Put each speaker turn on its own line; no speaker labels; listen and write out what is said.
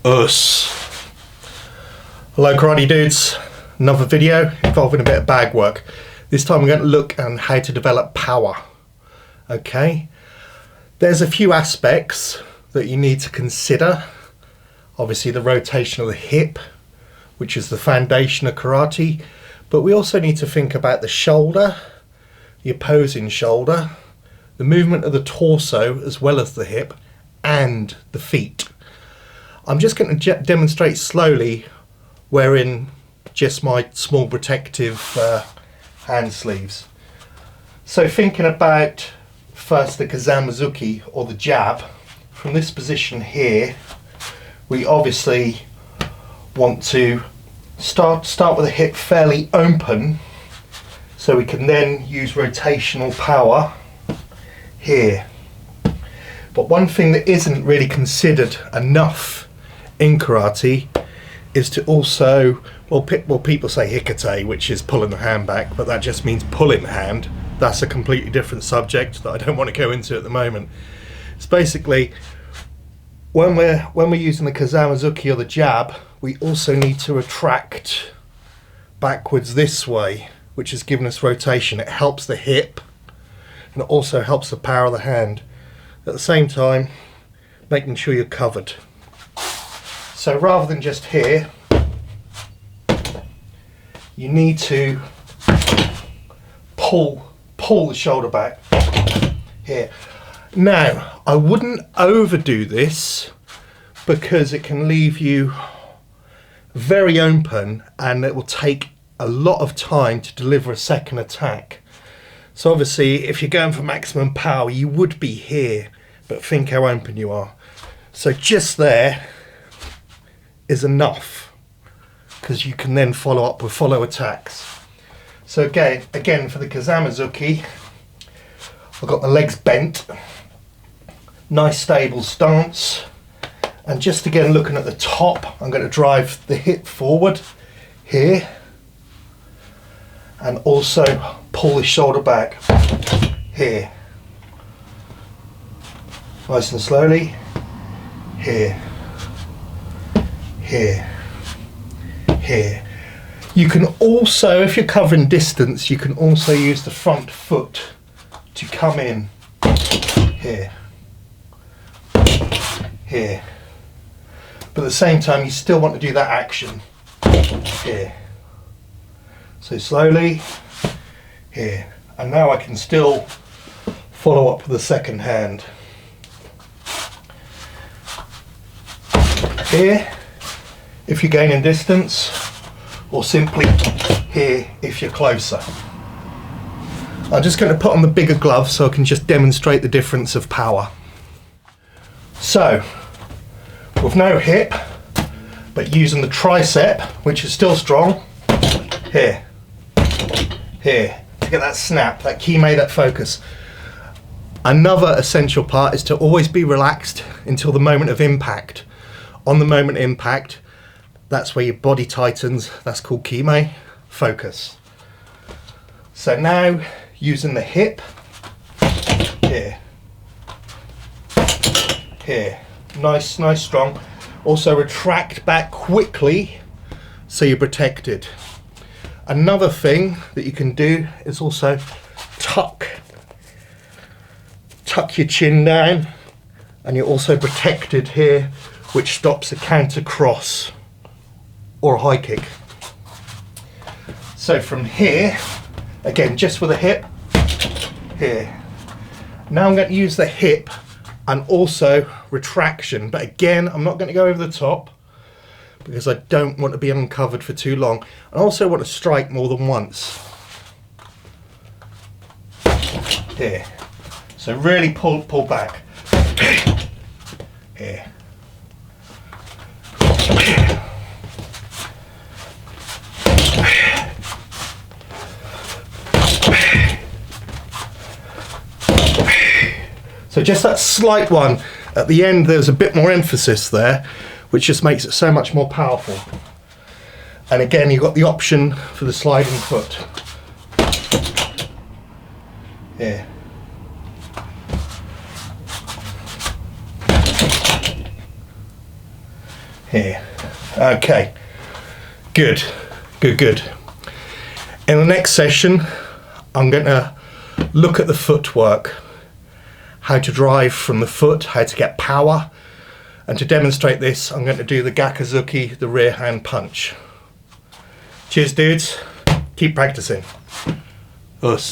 Us. Hello karate dudes, another video involving a bit of bag work. This time we're going to look at how to develop power. Okay, there's a few aspects that you need to consider. Obviously the rotation of the hip, which is the foundation of karate, but we also need to think about the shoulder, the opposing shoulder, the movement of the torso as well as the hip, and the feet. I'm just going to demonstrate slowly wearing just my small protective hand sleeves. So thinking about first the Kizami Zuki, or the jab, from this position here, we obviously want to start with the hip fairly open, so we can then use rotational power here. But one thing that isn't really considered enough in karate is to also, well people say hikate, which is pulling the hand back, but that just means pulling the hand. That's a completely different subject that I don't want to go into at the moment. It's basically when we're using the Kizami Zuki or the jab, we also need to retract backwards this way, which is giving us rotation. It helps the hip and it also helps the power of the hand. At the same time, making sure you're covered. So rather than just here, you need to pull the shoulder back here. Now, I wouldn't overdo this because it can leave you very open and it will take a lot of time to deliver a second attack. So obviously, if you're going for maximum power, you would be here, but think how open you are. So just there is enough, because you can then follow up with follow attacks. So again for the Kizami Zuki, I've got the legs bent, nice stable stance, and just again looking at the top, I'm going to drive the hip forward here and also pull the shoulder back here, nice and slowly, here, here, here. You can also, if you're covering distance, you can also use the front foot to come in here, here. But at the same time, you still want to do that action here. So slowly, here. And now I can still follow up with the second hand. Here, if you're gaining distance, or simply here if you're closer. I'm just going to put on the bigger glove so I can just demonstrate the difference of power. So, with no hip, but using the tricep, which is still strong, here, here, to get that snap, that kime, that focus. Another essential part is to always be relaxed until the moment of impact. On the moment of impact, that's where your body tightens, that's called kime, focus. So now, using the hip, here, here, nice, strong. Also retract back quickly, so you're protected. Another thing that you can do is also tuck your chin down, and you're also protected here, which stops a counter cross or a high kick. So from here, again, just with a hip, here. Now I'm going to use the hip and also retraction, but again, I'm not going to go over the top because I don't want to be uncovered for too long. I also want to strike more than once. Here. So really pull back. Here. So just that slight one at the end, there's a bit more emphasis there, which just makes it so much more powerful. And again, you've got the option for the sliding foot. Here. here. Okay, good, good, good. In the next session, I'm going to look at the footwork, how to drive from the foot, how to get power, and to demonstrate this, I'm going to do the Zuki, the rear hand punch. Cheers, dudes. Keep practicing. Us.